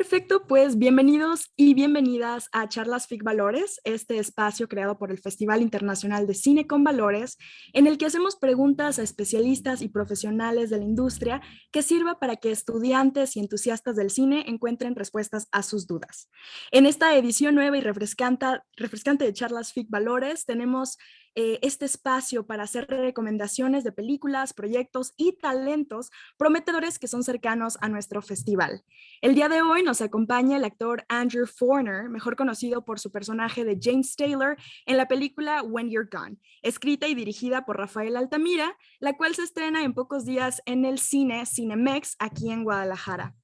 Perfecto, pues bienvenidos y bienvenidas a Charlas FIC Valores, este espacio creado por el Festival Internacional de Cine con Valores, en el que hacemos preguntas a especialistas y profesionales de la industria que sirva para que estudiantes y entusiastas del cine encuentren respuestas a sus dudas. En esta edición nueva y refrescante de Charlas FIC Valores tenemos este espacio para hacer recomendaciones de películas, proyectos y talentos prometedores que son cercanos a nuestro festival. El día de hoy nos acompaña el actor Andrew Forner, mejor conocido por su personaje de James Taylor en la película When You're Gone, escrita y dirigida por Rafael Altamira, la cual se estrena en pocos días en el cine Cinemex aquí en Guadalajara.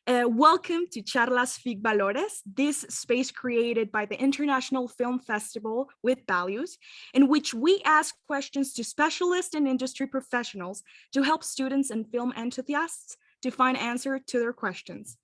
Welcome to Charlas FIC Valores, this space created by the International Film Festival with Values, in which we ask questions to specialists and industry professionals to help students and film enthusiasts to find answers to their questions.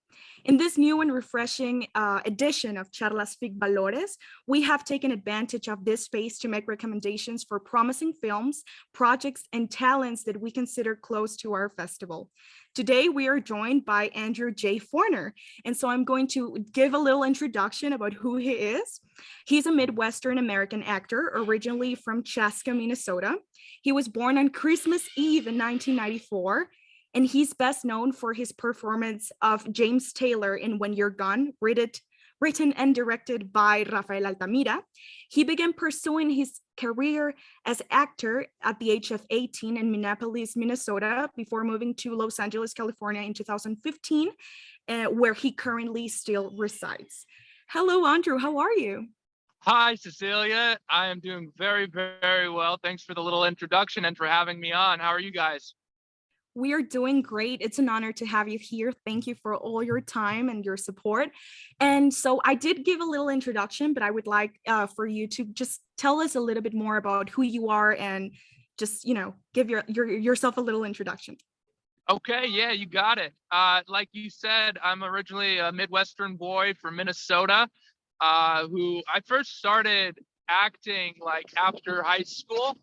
In this new and refreshing edition of Charlas FIC Valores, we have taken advantage of this space to make recommendations for promising films, projects, and talents that we consider close to our festival. Today, we are joined by Andrew J. Forner, and so I'm going to give a little introduction about who he is. He's a Midwestern American actor, originally from Chaska, Minnesota. He was born on Christmas Eve in 1994, and he's best known for his performance of James Taylor in When You're Gone, written and directed by Rafael Altamira. He began pursuing his career as actor at the age of 18 in Minneapolis, Minnesota, before moving to Los Angeles, California in 2015, where he currently still resides. Hello, Andrew, how are you? Hi, Cecilia. I am doing very, very well. Thanks for the little introduction and for having me on. How are you guys? We are doing great. It's an honor to have you here. Thank you for all your time and your support. And so I did give a little introduction, but I would like for you to just tell us a little bit more about who you are and just, give yourself a little introduction. Okay, yeah, you got it. Like you said, I'm originally a Midwestern boy from Minnesota, who I first started acting like after high school.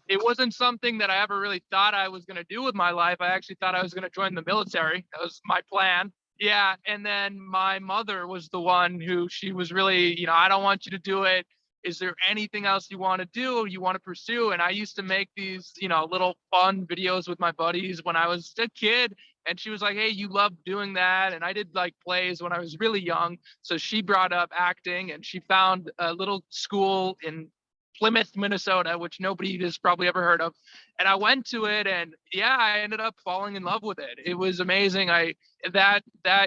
It wasn't something that I ever really thought I was going to do with my life. I actually thought I was going to join the military. That was my plan. Yeah. And then my mother was the one who she was really, I don't want you to do it. Is there anything else you want to do, you want to pursue? And I used to make these, little fun videos with my buddies when I was a kid. And she was like, hey, you love doing that. And I did like plays when I was really young. So she brought up acting and she found a little school in Plymouth, Minnesota, which nobody has probably ever heard of. And I went to it and yeah, I ended up falling in love with it. It was amazing. That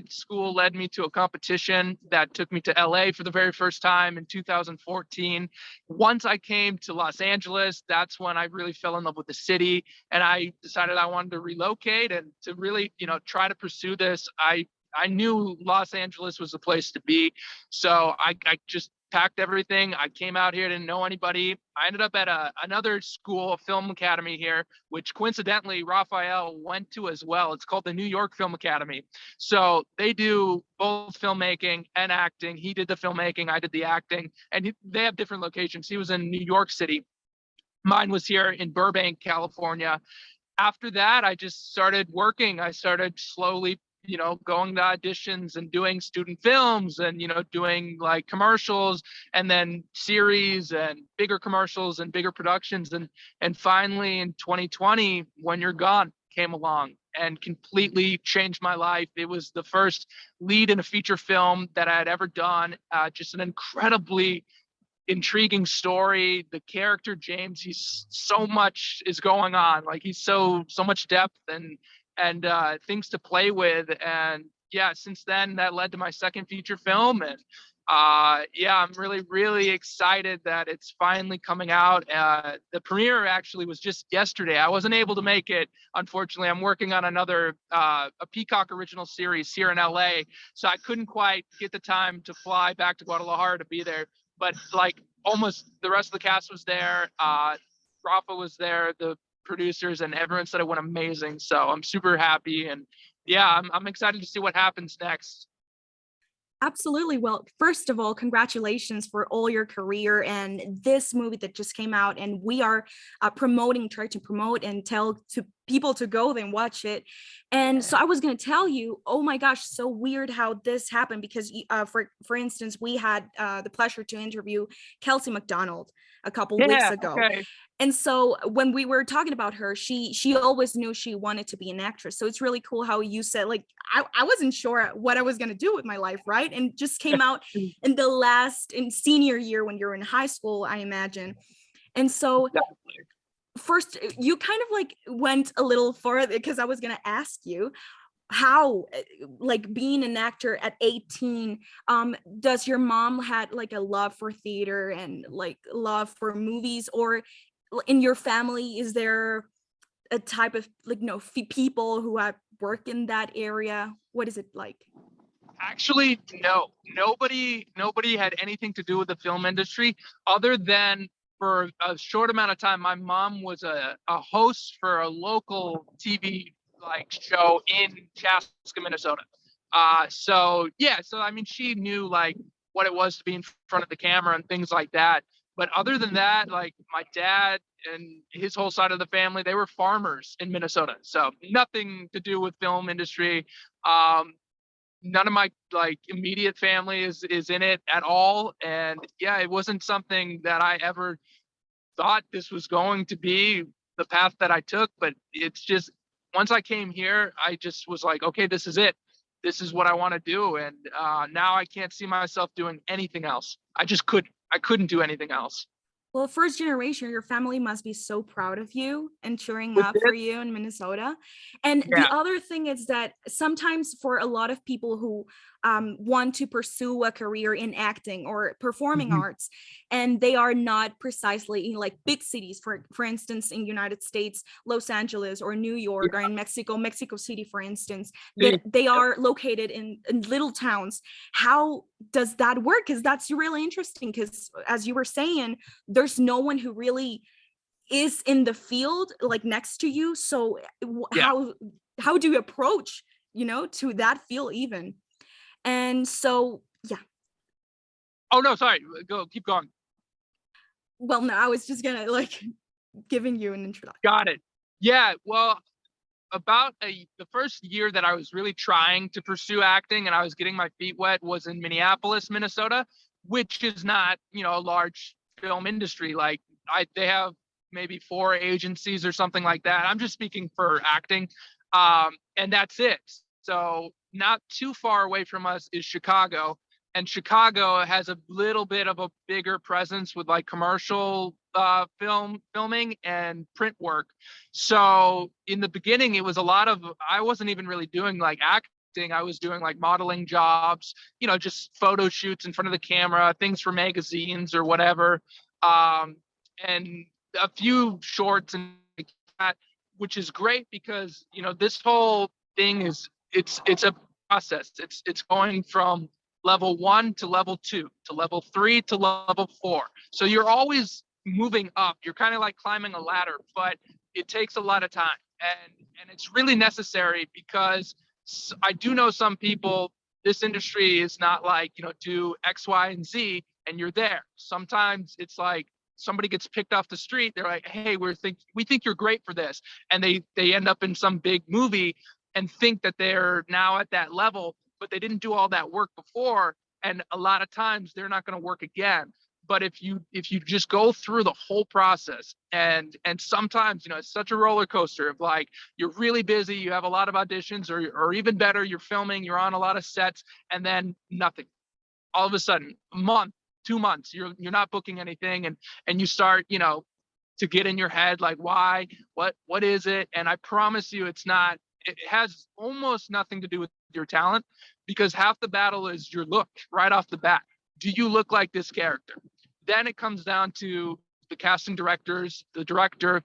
school led me to a competition that took me to LA for the very first time in 2014. Once I came to Los Angeles, that's when I really fell in love with the city. And I decided I wanted to relocate and to really, try to pursue this. I knew Los Angeles was the place to be. So I just packed everything. I came out here, didn't know anybody. I ended up at another school, a film academy here, which coincidentally Rafael went to as well. It's called the New York Film Academy. So they do both filmmaking and acting. He did the filmmaking, I did the acting, and they have different locations. He was in New York City. Mine was here in Burbank, California. After that, I just started working. I started slowly going to auditions and doing student films and, doing like commercials and then series and bigger commercials and bigger productions. And finally in 2020, When You're Gone came along and completely changed my life. It was the first lead in a feature film that I had ever done. Just an incredibly intriguing story. The character James, he's so much is going on. Like he's so much depth and things to play with. And yeah, since then that led to my second feature film. And yeah, I'm really, really excited that it's finally coming out. The premiere actually was just yesterday. I wasn't able to make it. Unfortunately, I'm working on another, a Peacock original series here in LA. So I couldn't quite get the time to fly back to Guadalajara to be there. But like almost the rest of the cast was there. Rafa was there, the producers, and everyone said it went amazing. So I'm super happy. And yeah, I'm excited to see what happens next. Absolutely. Well, first of all, congratulations for all your career and this movie that just came out. And we are trying to promote and tell to people to go then watch it. And so I was going to tell you, oh my gosh, so weird how this happened, because for instance, we had the pleasure to interview Kelsey McDonald a couple weeks ago. Okay. And so when we were talking about her, she always knew she wanted to be an actress. So it's really cool how you said, like, I wasn't sure what I was going to do with my life, right? And just came out in senior year when you're in high school, I imagine. And so first, you kind of like went a little further, because I was going to ask you how, like, being an actor at 18, does your mom had like a love for theater and like love for movies, or in your family is there a type of like people who have work in that area? What is it like? Actually, no. Nobody had anything to do with the film industry, other than for a short amount of time, my mom was a host for a local TV like show in Chaska, Minnesota. So I mean, she knew like what it was to be in front of the camera and things like that. But other than that, like my dad and his whole side of the family, they were farmers in Minnesota. So nothing to do with film industry. None of my like immediate family is in it at all. And yeah, it wasn't something that I ever thought this was going to be the path that I took. But it's just, once I came here, I just was like, okay, this is it. This is what I want to do. And now I can't see myself doing anything else. I couldn't do anything else. Well, first generation, your family must be so proud of you and cheering With up for this, you in Minnesota. And the yeah. other thing is that sometimes for a lot of people who want to pursue a career in acting or performing Mhm. arts, and they are not precisely in like big cities, for instance, in United States, Los Angeles or New York, or in Mexico City, for instance, that they are located in little towns. How does that work? Because that's really interesting, because as you were saying, there's no one who really is in the field like next to you. So Yeah. how do you approach, to that field even? And so, yeah. Oh no, sorry. Keep going. Well, no, I was just gonna like giving you an introduction. Got it. Yeah. Well, the first year that I was really trying to pursue acting and I was getting my feet wet was in Minneapolis, Minnesota, which is not, a large film industry. Like they have maybe 4 agencies or something like that. I'm just speaking for acting. And that's it. So not too far away from us is Chicago. And Chicago has a little bit of a bigger presence with like commercial filming and print work. So in the beginning, it was I wasn't even really doing like acting. I was doing like modeling jobs, just photo shoots in front of the camera, things for magazines or whatever. And a few shorts and like that, which is great because, this whole thing it's a process. It's going from level 1 to level 2 to level 3 to level 4. So you're always moving up. You're kind of like climbing a ladder, but it takes a lot of time, and it's really necessary because I do know some people. This industry is not like, do X, Y, and Z, and you're there. Sometimes it's like somebody gets picked off the street. They're like, hey, we think you're great for this, and they end up in some big movie and think that they're now at that level, but they didn't do all that work before. And a lot of times they're not going to work again. But if you just go through the whole process, and sometimes, it's such a roller coaster of like, you're really busy, you have a lot of auditions, or even better, you're filming, you're on a lot of sets, and then nothing. All of a sudden, a month, 2 months, you're not booking anything, and you start, to get in your head like, why, what is it? And I promise you, it has almost nothing to do with your talent, because half the battle is your look right off the bat. Do you look like this character? Then it comes down to the casting directors, the director.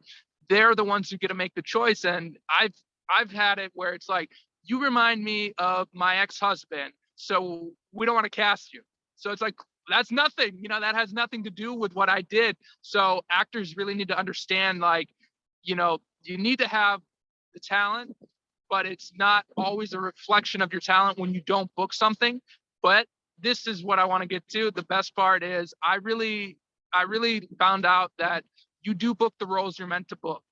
They're the ones who get to make the choice. And I've had it where it's like, you remind me of my ex-husband, so we don't want to cast you. So it's like, that's nothing, that has nothing to do with what I did. So actors really need to understand, like, you need to have the talent, but it's not always a reflection of your talent when you don't book something. But this is what I want to get to. The best part is I really found out that you do book the roles you're meant to book.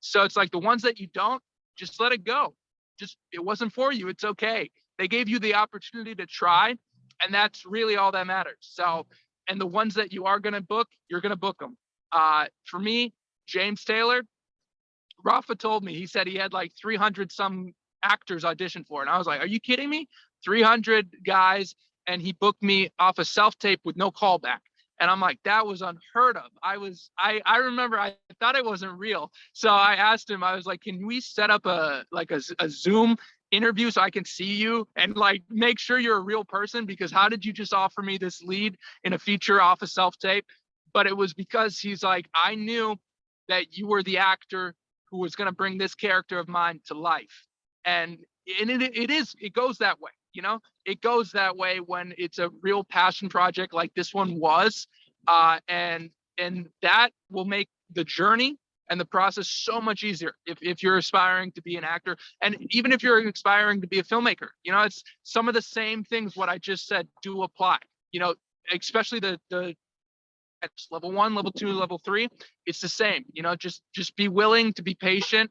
So it's like the ones that you don't, just let it go. Just, it wasn't for you. It's okay. They gave you the opportunity to try, and that's really all that matters. So, and the ones that you are going to book, you're going to book them. For me, James Taylor, Rafa told me, he said he had like 300 some actors audition for it. And I was like, are you kidding me? 300 guys. And he booked me off a self-tape with no callback. And I'm like, that was unheard of. I remember I thought it wasn't real. So I asked him, I was like, can we set up a Zoom interview so I can see you and like make sure you're a real person? Because how did you just offer me this lead in a feature off a self-tape? But it was because he's like, I knew that you were the actor who was going to bring this character of mine to life. And it goes that way. You know, it goes that way when it's a real passion project like this one was, and that will make the journey and the process so much easier if you're aspiring to be an actor, and even if you're aspiring to be a filmmaker. You know, it's some of the same things what I just said do apply. You know, especially the level 1, level 2, level 3. It's the same. You know, just be willing to be patient.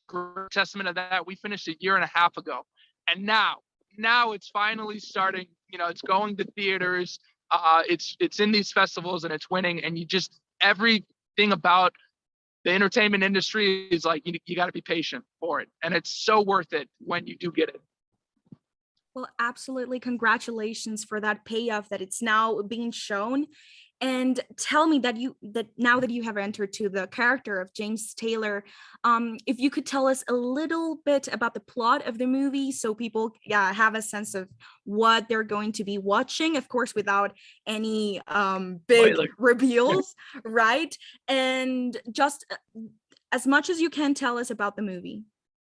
Great testament of that. We finished a year and a half ago. And now it's finally starting, you know, it's going to theaters, it's in these festivals and it's winning. And everything about the entertainment industry is like, you got to be patient for it. And it's so worth it when you do get it. Well, absolutely. Congratulations for that payoff that it's now being shown. And tell me that now that you have entered to the character of James Taylor, if you could tell us a little bit about the plot of the movie so people have a sense of what they're going to be watching, of course, without any big reveals, right? And just as much as you can tell us about the movie.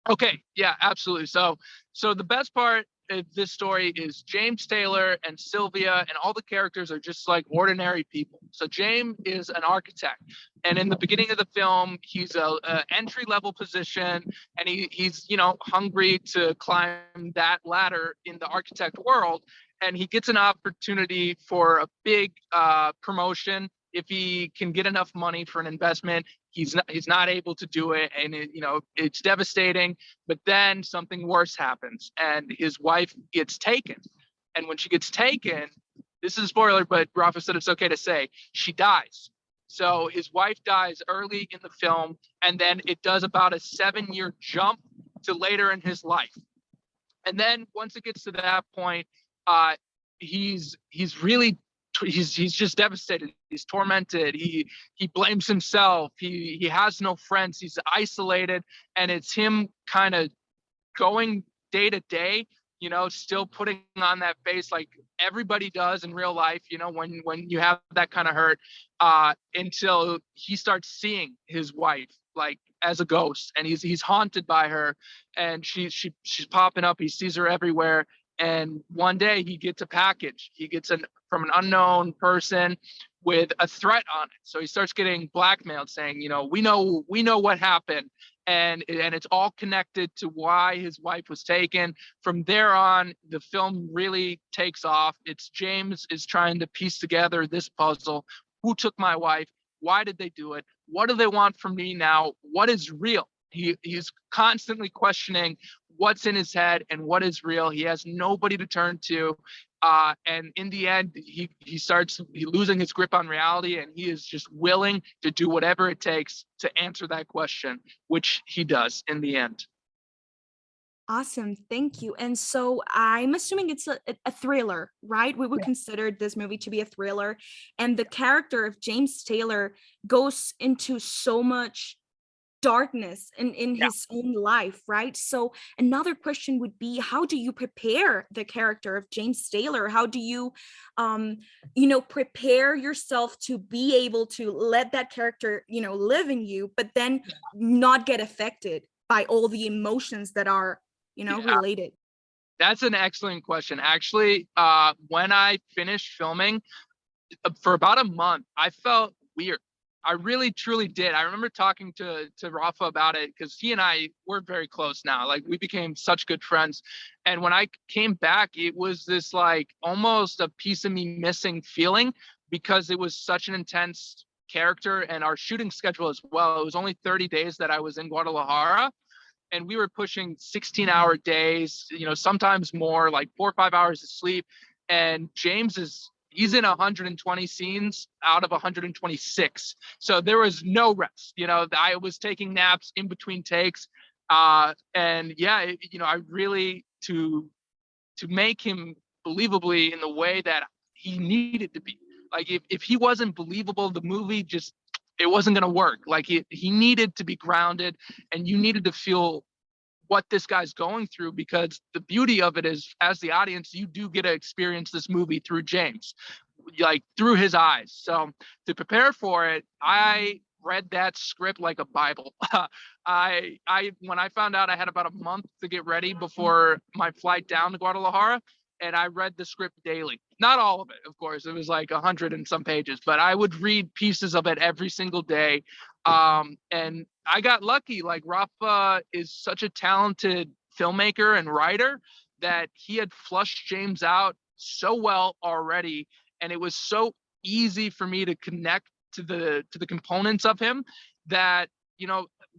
Okay, yeah, absolutely. So the best part of this story is James Taylor and Sylvia and all the characters are just like ordinary people. So James is an architect, and in the beginning of the film, he's a entry-level position, and he's you know hungry to climb that ladder in the architect world, and he gets an opportunity for a big promotion. If he can get enough money for an investment, he's not able to do it, and it's devastating. But then something worse happens, and his wife gets taken. And when she gets taken, this is a spoiler, but Rafa said it's okay to say, she dies. So his wife dies early in the film, and then it does about a 7-year jump to later in his life. And then once it gets to that point, he's just devastated. He's tormented. He blames himself. He has no friends. He's isolated, and it's him kind of going day to day, still putting on that face like everybody does in real life, when you have that kind of hurt, until he starts seeing his wife like as a ghost, and he's haunted by her, and she's popping up. He sees her everywhere. And one day he gets a package. He gets from an unknown person with a threat on it. So he starts getting blackmailed, saying, we know what happened, and it's all connected to why his wife was taken. From there on, the film really takes off. It's James is trying to piece together this puzzle. Who took my wife? Why did they do it? What do they want from me now? What is real? He's constantly questioning what's in his head and what is real. He has nobody to turn to. And in the end, he starts losing his grip on reality, and he is just willing to do whatever it takes to answer that question, which he does in the end. Awesome. Thank you. And so I'm assuming it's a thriller, right? We would consider this movie to be a thriller. And the character of James Taylor goes into so much darkness in his own life, right? So another question would be, how do you prepare the character of James Taylor? How do you prepare yourself to be able to let that character live in you, but then not get affected by all the emotions that are related? That's an excellent question. Actually, when I finished filming, for about a month, I felt weird. I really, truly did. I remember talking to Rafa about it, because he and I, we're very close now. Like, we became such good friends. And when I came back, it was this like almost a piece of me missing feeling, because it was such an intense character and our shooting schedule as well. It was only 30 days that I was in Guadalajara, and we were pushing 16-hour days, sometimes more, like 4 or 5 hours of sleep. And he's in 120 scenes out of 126. So there was no rest. I was taking naps in between takes. And yeah, I really, to make him believably in the way that he needed to be. Like if he wasn't believable, the movie it wasn't going to work. Like he needed to be grounded, and you needed to feel what this guy's going through, because the beauty of it is, as the audience, you do get to experience this movie through James, like through his eyes. So to prepare for it, I read that script like a Bible. When I found out I had about a month to get ready before my flight down to Guadalajara, and I read the script daily. Not all of it, of course. It was like 100 and some pages, but I would read pieces of it every single day. And I got lucky. Like, Rafa is such a talented filmmaker and writer that he had flushed James out so well already. And it was so easy for me to connect to the components of him that,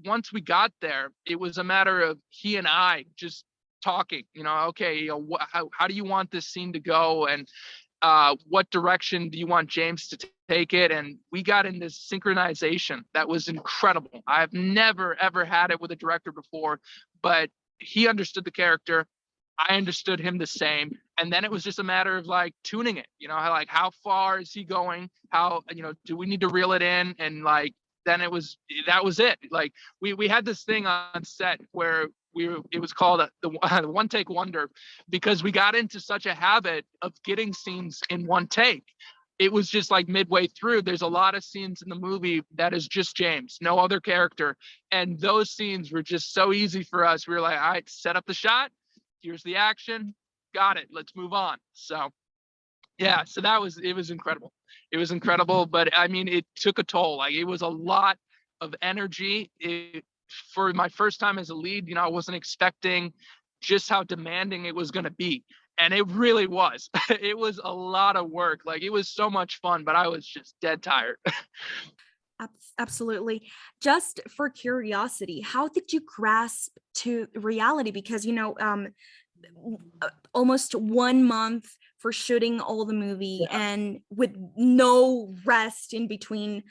once we got there, it was a matter of he and I just talking, okay, how do you want this scene to go? And what direction do you want James to take it? And we got in this synchronization that was incredible. I've never, ever had it with a director before, but he understood the character. I understood him the same. And then it was just a matter of like tuning it, like how far is he going? How, do we need to reel it in? And like, then that was it. Like we had this thing on set where it was called the one take wonder, because we got into such a habit of getting scenes in one take. It was just like midway through, there's a lot of scenes in the movie that is just James, no other character. And those scenes were just so easy for us. We were like, all right, set up the shot. Here's the action. Got it. Let's move on. So yeah, so it was incredible. It was incredible, but I mean, it took a toll. Like, it was a lot of energy. For my first time as a lead, I wasn't expecting just how demanding it was going to be. And it really was. It was a lot of work. Like, it was so much fun, but I was just dead tired. Absolutely. Just for curiosity, how did you grasp to reality? Because, almost 1 month for shooting all the movie, yeah, and with no rest in between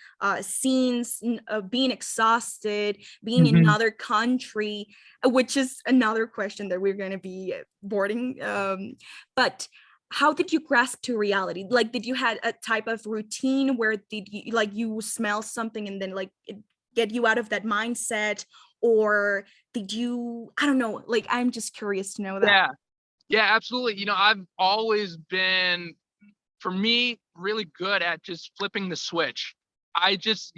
scenes, being exhausted, being in another country, which is another question that we're going to be boarding. But how did you grasp to reality? Like, did you had a type of routine where did you, like, you smell something and then like it get you out of that mindset? Or did you, I don't know, like, I'm just curious to know that. Yeah, absolutely. I've always been, for me, really good at just flipping the switch. I just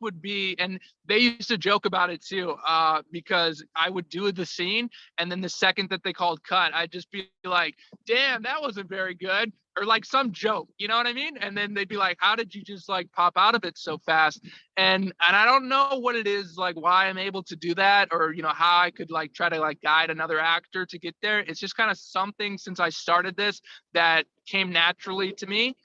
would be, and they used to joke about it too, because I would do the scene, and then the second that they called cut, I'd just be like, damn, that wasn't very good, or like some joke, you know what I mean? And then they'd be like, how did you just like pop out of it so fast? And I don't know what it is, like why I'm able to do that, or how I could like try to like guide another actor to get there. It's just kind of something since I started this that came naturally to me.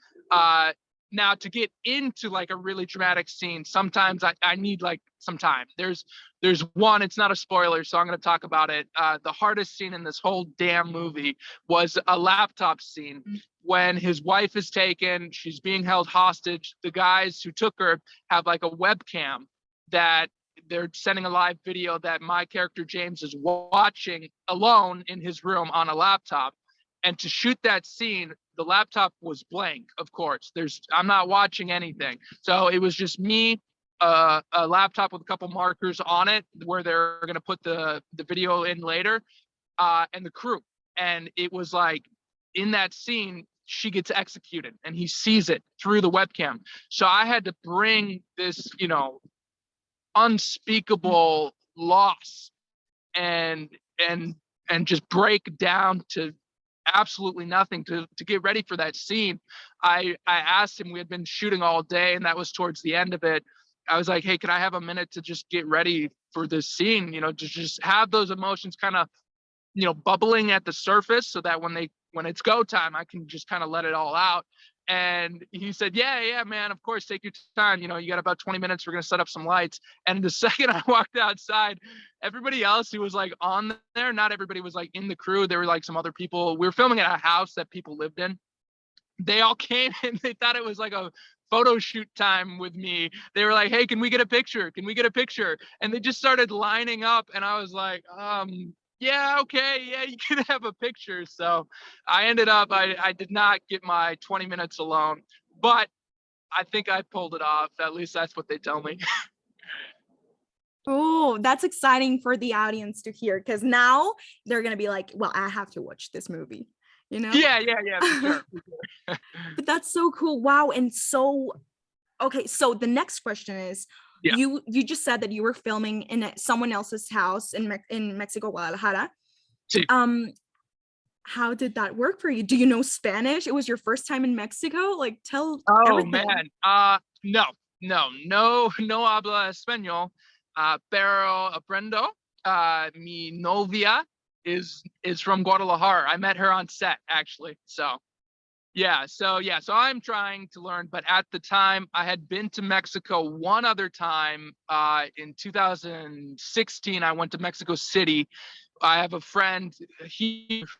Now, to get into like a really dramatic scene, sometimes I need like some time. There's one, it's not a spoiler, so I'm going to talk about it. The hardest scene in this whole damn movie was a laptop scene. When his wife is taken, she's being held hostage. The guys who took her have like a webcam that they're sending a live video that my character James is watching alone in his room on a laptop. And to shoot that scene, the laptop was blank, of course. I'm not watching anything. So it was just me, a laptop with a couple markers on it where they're going to put the video in later, and the crew. And it was like, in that scene, she gets executed and he sees it through the webcam. So I had to bring this, unspeakable loss and just break down to absolutely nothing to get ready for that scene. I asked him, we had been shooting all day and that was towards the end of it. I was like, hey, can I have a minute to just get ready for this scene? To just have those emotions kind of, bubbling at the surface so that when it's go time, I can just kind of let it all out. And he said, yeah, man, of course, take your time. You know, you got about 20 minutes. We're going to set up some lights. And the second I walked outside, everybody else who was like on there, not everybody was like in the crew. There were like some other people. We were filming at a house that people lived in. They all came and they thought it was like a photo shoot time with me. They were like, hey, can we get a picture? Can we get a picture? And they just started lining up. And I was like, yeah, okay, yeah, you can have a picture. So I ended up, I did not get my 20 minutes alone, but I think I pulled it off. At least that's what they tell me. Oh, that's exciting for the audience to hear, because now they're going to be like, well, I have to watch this movie, you know? Yeah, for sure. But that's so cool. Wow. And so, okay, so the next question is, Yeah. You just said that you were filming in someone else's house in Mexico, Guadalajara. Sí. How did that work for you? Do you know Spanish? It was your first time in Mexico? Like, tell everything. Man. No habla español. Pero aprendo. Mi novia is from Guadalajara. I met her on set, actually. So I'm trying to learn, but at the time I had been to Mexico one other time. In 2016, I went to Mexico City. I have a friend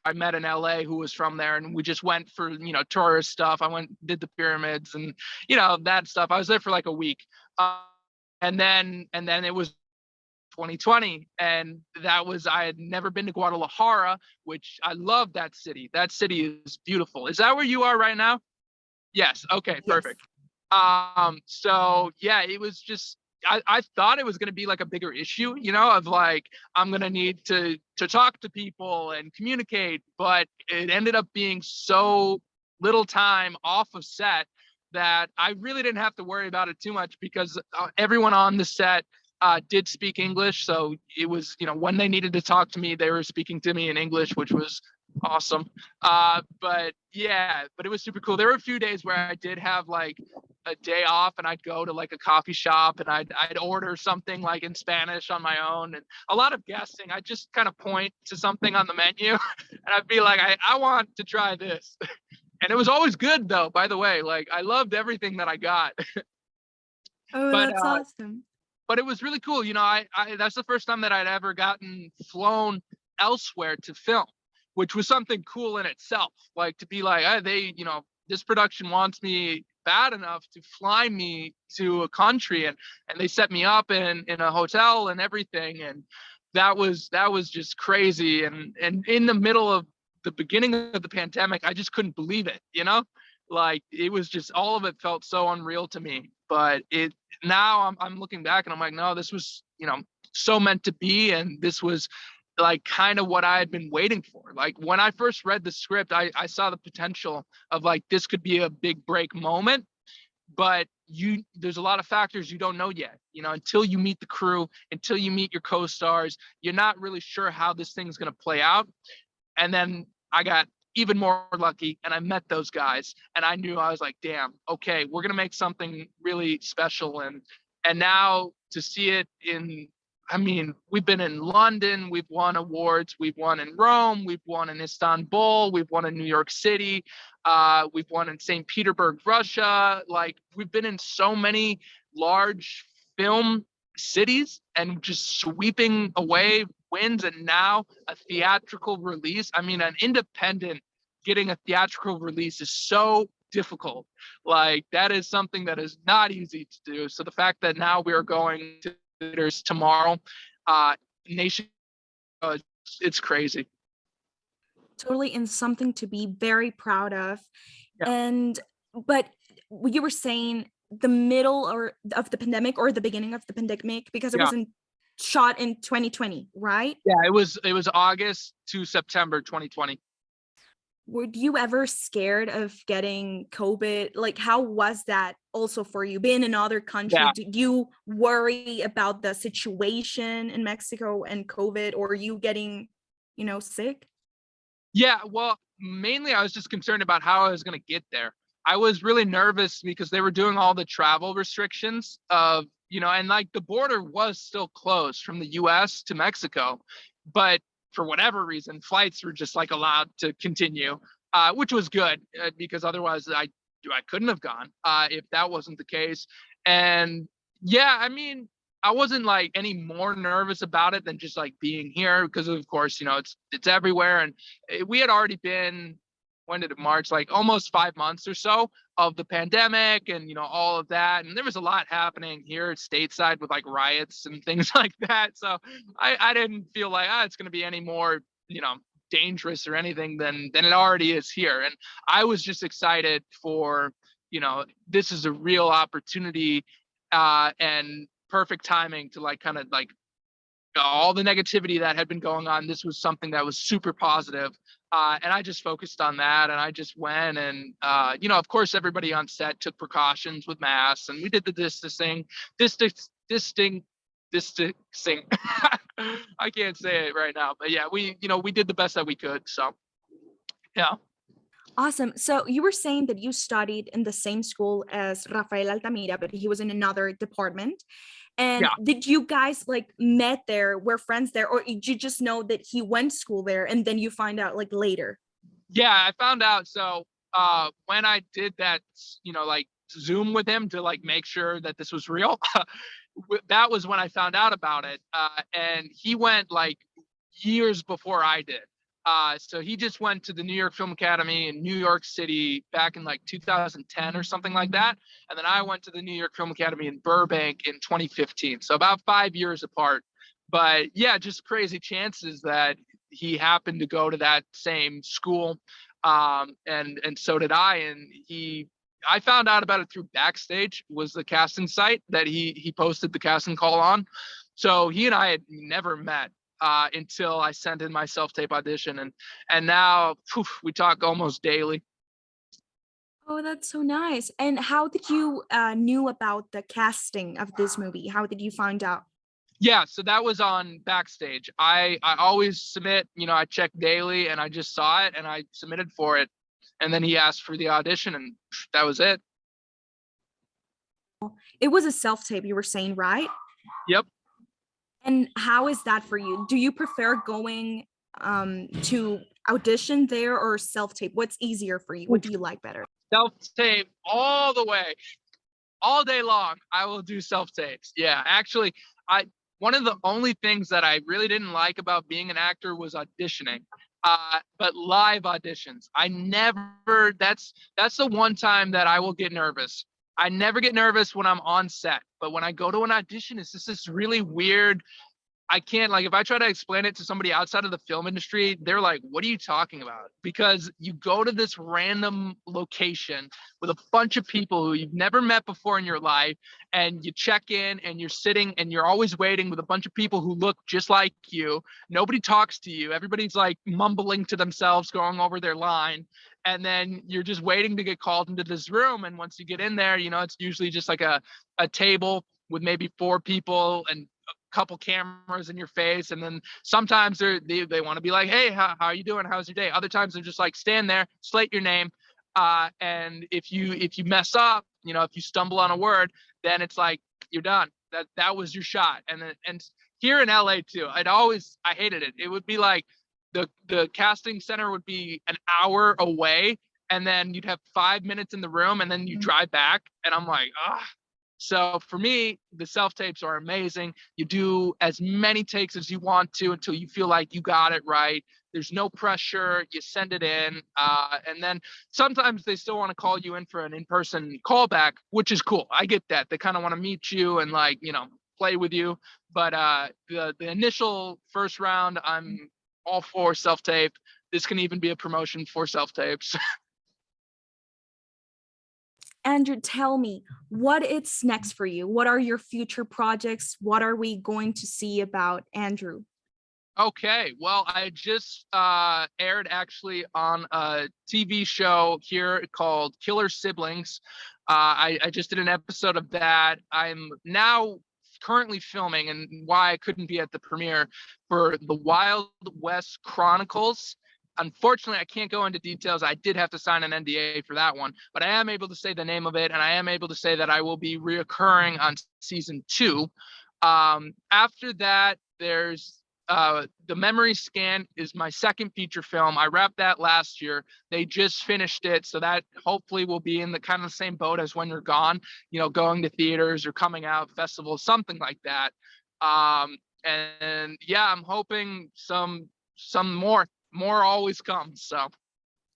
I met in LA who was from there, and we just went for, you know, tourist stuff. I did the pyramids and, you know, that stuff. I was there for like a week. And then it was 2020, and I had never been to Guadalajara, which I love that city. That city is beautiful. Is that where you are right now? Yes. Okay, perfect. Yes. So yeah, it was just, I thought it was going to be like a bigger issue, you know, of like, I'm going to need to talk to people and communicate, but it ended up being so little time off of set that I really didn't have to worry about it too much, because everyone on the set did speak English. So it was, you know, when they needed to talk to me, they were speaking to me in English, which was awesome. But it was super cool. There were a few days where I did have like a day off, and I'd go to like a coffee shop and I'd order something like in Spanish on my own, and a lot of guessing. I'd just kind of point to something on the menu and I'd be like, I want to try this. And it was always good though, by the way. Like, I loved everything that I got. Oh, that's awesome. But it was really cool. You know, I that's the first time that I'd ever gotten flown elsewhere to film, which was something cool in itself. Like, to be like, they, you know, this production wants me bad enough to fly me to a country, and they set me up in a hotel and everything. And that was just crazy. And in the middle of the beginning of the pandemic, I just couldn't believe it, you know? Like, it was just, all of it felt so unreal to me. But now I'm looking back and I'm like, no, this was, you know, so meant to be. And this was like kind of what I had been waiting for. Like, when I first read the script, I saw the potential of like, this could be a big break moment. But there's a lot of factors you don't know yet, you know, until you meet the crew, until you meet your co-stars, you're not really sure how this thing's going to play out. And then I got even more lucky, and I met those guys, and I knew, I was like, damn, okay, we're going to make something really special. And now to see it I mean, we've been in London, we've won awards, we've won in Rome, we've won in Istanbul, we've won in New York City, we've won in St. Petersburg, Russia. Like, we've been in so many large film cities and just sweeping away wins. And now a theatrical release. I mean, an independent getting a theatrical release is so difficult. Like, that is something that is not easy to do. So the fact that now we are going to theaters tomorrow, nation, it's crazy. Totally, and something to be very proud of. Yeah. But you were saying the middle of the pandemic, or the beginning of the pandemic, because it wasn't shot in 2020, right? Yeah, it was August to September 2020. Were you ever scared of getting COVID? Like, how was that also for you, being in another country? Yeah. Did you worry about the situation in Mexico and COVID, or you getting, you know, sick? Yeah, well, mainly I was just concerned about how I was going to get there. I was really nervous because they were doing all the travel restrictions of, you know, and like the border was still closed from the US to Mexico, but for whatever reason, flights were just like allowed to continue, which was good, because otherwise I couldn't have gone if that wasn't the case. And yeah, I mean, I wasn't like any more nervous about it than just like being here, because of course, you know, it's everywhere. And we had already been, when did it March, like almost 5 months or so of the pandemic and, you know, all of that. And there was a lot happening here stateside with like riots and things like that. So I didn't feel like, it's going to be any more, you know, dangerous or anything than it already is here. And I was just excited for, you know, this is a real opportunity and perfect timing to like kind of like all the negativity that had been going on. This was something that was super positive. And I just focused on that, and I just went. And you know, of course, everybody on set took precautions with masks, and we did the distancing. I can't say it right now, but yeah, we did the best that we could. So yeah. Awesome. So you were saying that you studied in the same school as Rafael Altamira, but he was in another department. And Yeah. did you guys like met there, were friends there, or did you just know that he went to school there and then you find out like later? Yeah, I found out. So when I did that, you know, like Zoom with him to like make sure that this was real, that was when I found out about it. And he went like years before I did. So he just went to the New York Film Academy in New York City back in like 2010 or something like that. And then I went to the New York Film Academy in Burbank in 2015. So about 5 years apart. But yeah, just crazy chances that he happened to go to that same school. And so did I. And I found out about it through Backstage, was the casting site that he posted the casting call on. So he and I had never met until I sent in my self-tape audition, and now we talk almost daily. Oh, that's so nice. And how did you knew about the casting of this movie? How did you find out? Yeah, so that was on Backstage. I always submit, you know, I check daily, and I just saw it and I submitted for it, and then he asked for the audition, and that was it. It was a self-tape, you were saying, right? Yep. And how is that for you? Do you prefer going to audition there or self-tape? What's easier for you? What do you like better? Self-tape all the way, all day long. I will do self-tapes. Yeah, actually, one of the only things that I really didn't like about being an actor was auditioning. But live auditions, that's the one time that I will get nervous. I never get nervous when I'm on set, but when I go to an audition, it's just this really weird, I can't, like, if I try to explain it to somebody outside of the film industry, they're like, what are you talking about? Because you go to this random location with a bunch of people who you've never met before in your life, and you check in and you're sitting and you're always waiting with a bunch of people who look just like you. Nobody talks to you. Everybody's like mumbling to themselves, going over their line. And then you're just waiting to get called into this room. And once you get in there, you know, it's usually just like a table with maybe 4 people and couple cameras in your face, and then sometimes they want to be like, hey, how are you doing, how's your day? Other times they're just like, stand there, slate your name, and if you mess up, you know, if you stumble on a word, then it's like you're done. That was your shot. And here in LA too, I hated it. It would be like the casting center would be an hour away, and then you'd have 5 minutes in the room, and then you drive back, and I'm like, So for me, the self-tapes are amazing. You do as many takes as you want to until you feel like you got it right. There's no pressure. You send it in. And then sometimes they still want to call you in for an in-person callback, which is cool. I get that. They kind of want to meet you and, like, you know, play with you. But the initial first round, I'm all for self-tape. This can even be a promotion for self-tapes. Andrew, tell me, what is next for you? What are your future projects? What are we going to see about Andrew? Okay, well, I just aired actually on a TV show here called Killer Siblings. I just did an episode of that. I'm now currently filming, and why I couldn't be at the premiere, for the Wild West Chronicles. Unfortunately, I can't go into details. I did have to sign an NDA for that one, but I am able to say the name of it, and I am able to say that I will be reoccurring on season 2. After that, there's The Memory Scan is my second feature film. I wrapped that last year. They just finished it, so that hopefully will be in the kind of the same boat as When You're Gone, you know, going to theaters or coming out festivals, something like that. And yeah, I'm hoping some more always comes. So.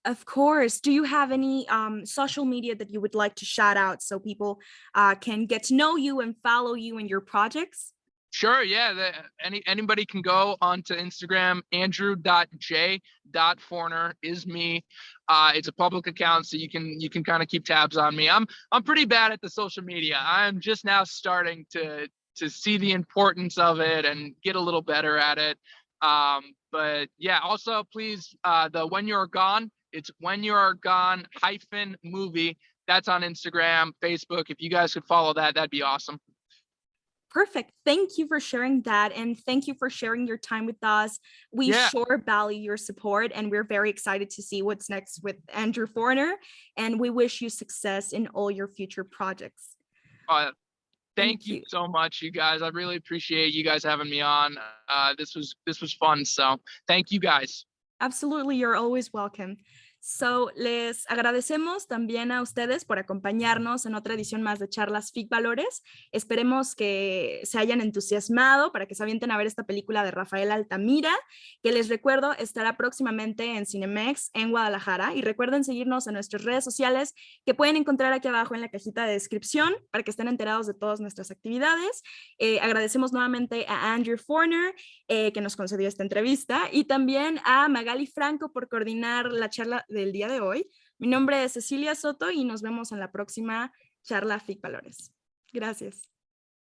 Of course. Do you have any social media that you would like to shout out so people can get to know you and follow you in your projects? Sure, yeah. Anybody can go onto Instagram. Andrew.j.forner is me. It's a public account, so you can kind of keep tabs on me. I'm pretty bad at the social media. I'm just now starting to see the importance of it and get a little better at it. But yeah, also please, the When You're Gone, it's When You're Gone -movie. That's on Instagram, Facebook. If you guys could follow that, that'd be awesome. Perfect. Thank you for sharing that. And thank you for sharing your time with us. We sure value your support, and we're very excited to see what's next with Andrew Forner. And we wish you success in all your future projects. Thank you so much, you guys. I really appreciate you guys having me on. This was fun. So thank you guys. Absolutely. You're always welcome. So, les agradecemos también a ustedes por acompañarnos en otra edición más de Charlas FIC Valores. Esperemos que se hayan entusiasmado para que se avienten a ver esta película de Rafael Altamira, que les recuerdo estará próximamente en Cinemex en Guadalajara. Y recuerden seguirnos en nuestras redes sociales, que pueden encontrar aquí abajo en la cajita de descripción para que estén enterados de todas nuestras actividades. Agradecemos nuevamente a Andrew Forner, que nos concedió esta entrevista, y también a Magali Franco por coordinar la charla del día de hoy. Mi nombre es Cecilia Soto y nos vemos en la próxima Charla FIC Valores. Gracias.